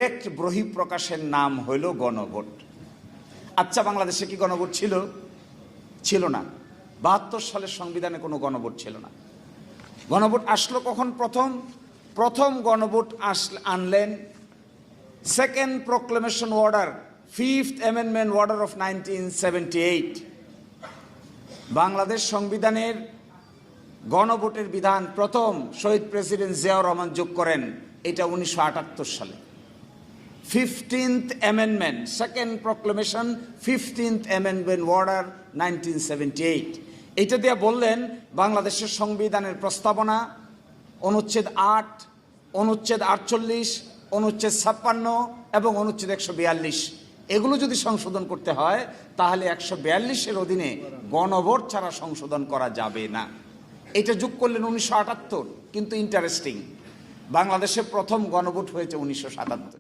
এক বহিঃপ্রকাশের নাম হইল গণভোট। আচ্ছা, বাংলাদেশে কি গণভোট ছিল? ছিল না। ৭২ সালের সংবিধানে কোনো গণভোট ছিল না। গণভোট আসলো কখন? প্রথম গণভোট আনলেন second proclamation order, 5th amendment order of 1978। Bangladesh সংবিধানের গণভোটের বিধান প্রথম শহীদ প্রেসিডেন্ট জিয়াউর রহমান যোগ করেন, এটা 1978 সালে। 15th amendment, second proclamation, 15th amendment order 1978। এইটা দিয়ে বললেন বাংলাদেশের সংবিধানের প্রস্তাবনা, অনুচ্ছেদ 8, অনুচ্ছেদ 48, অনুচ্ছেদ 56 এবং অনুচ্ছেদ 142, এগুলো যদি সংশোধন করতে হয় তাহলে 142-এর অধীনে গণভোট ছাড়া সংশোধন করা যাবে না। এটা যোগ করলেন 1978। কিন্তু ইন্টারেস্টিং, বাংলাদেশে প্রথম গণভোট হয়েছে 1977।